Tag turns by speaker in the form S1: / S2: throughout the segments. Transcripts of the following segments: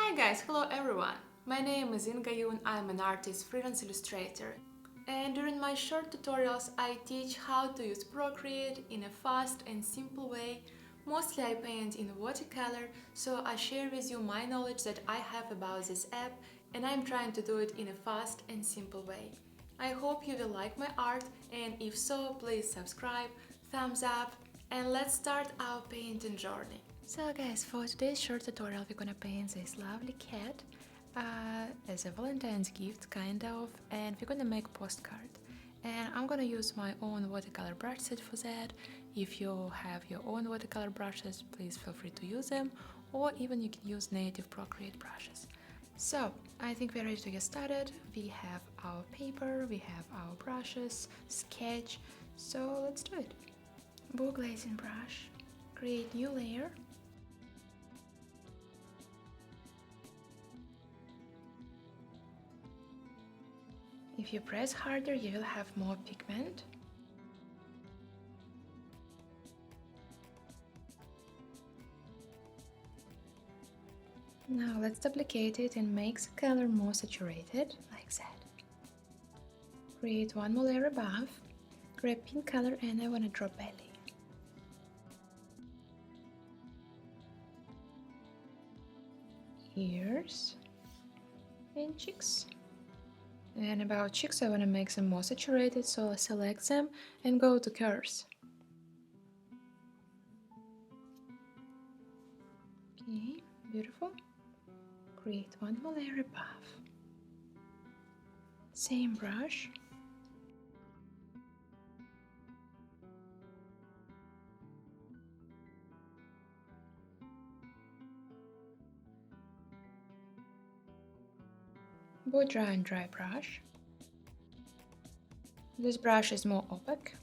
S1: Hi guys, hello everyone! My name is Inga Yun, I'm an artist, freelance illustrator. And during my short tutorials I teach how to use Procreate in a fast and simple way. Mostly I paint in watercolor, so I share with you my knowledge that I have about this app and I'm trying to do it in a fast and simple way. I hope you will like my art, and if so, please subscribe, thumbs up, and let's start our painting journey. So guys, for today's short tutorial we're gonna paint this lovely cat as a Valentine's gift, kind of, and we're gonna make a postcard. And I'm gonna use my own watercolor brush set for that. If you have your own watercolor brushes, please feel free to use them, or even you can use native Procreate brushes. So, I think we're ready to get started. We have our paper, we have our brushes, sketch, so let's do it. Blue glazing brush, create new layer. If you press harder, you will have more pigment. Now let's duplicate it and make the color more saturated, like that. Create one more layer above, grab pink color and I want to draw belly. Ears and cheeks. And about cheeks I want to make them more saturated, so I select them and go to curves. Okay, beautiful. Create one more layer above. Same brush. Both dry and dry brush. This brush is more opaque.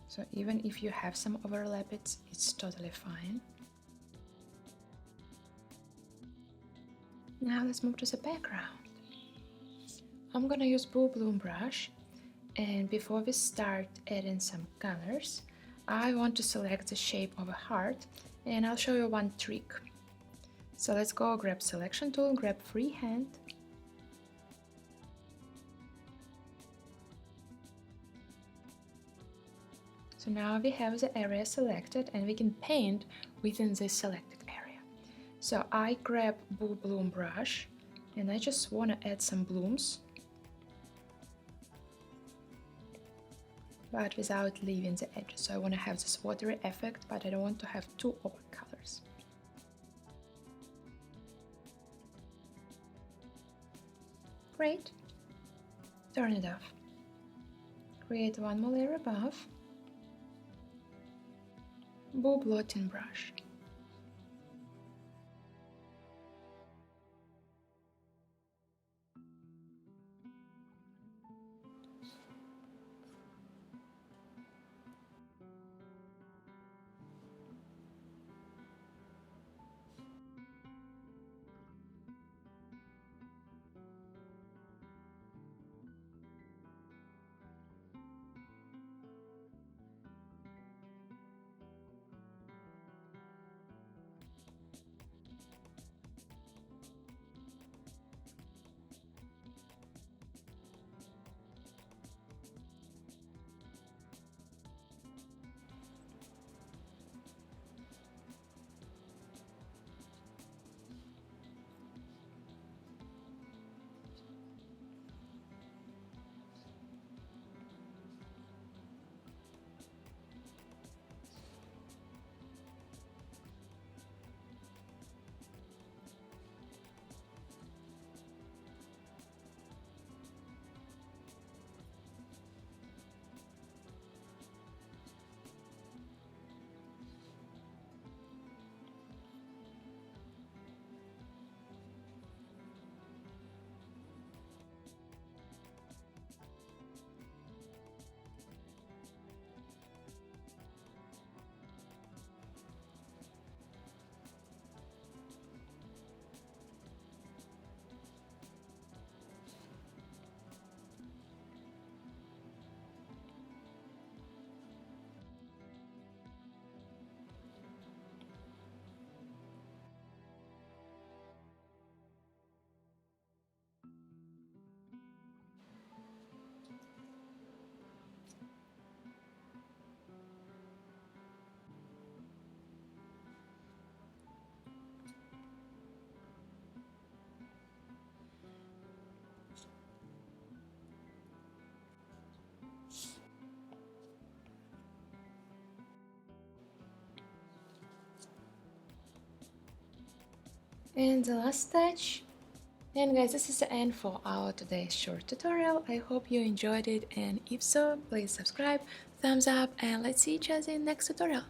S1: So even if you have some overlap, it's totally fine. Now let's move to the background. I'm gonna use Blue Bloom brush, and before we start adding some colors, I want to select the shape of a heart, and I'll show you one trick. So let's go grab selection tool, grab freehand. So now we have the area selected and we can paint within this selected area. So I grab Blue Bloom brush and I just want to add some blooms, but without leaving the edges. So I want to have this watery effect, but I don't want to have too opaque colors. Great. Turn it off. Create one more layer above. Blue blotting brush. And the last touch. And guys, this is the end for our today's short tutorial. I hope you enjoyed it, and if so, please subscribe, thumbs up, and let's see each other in the next tutorial.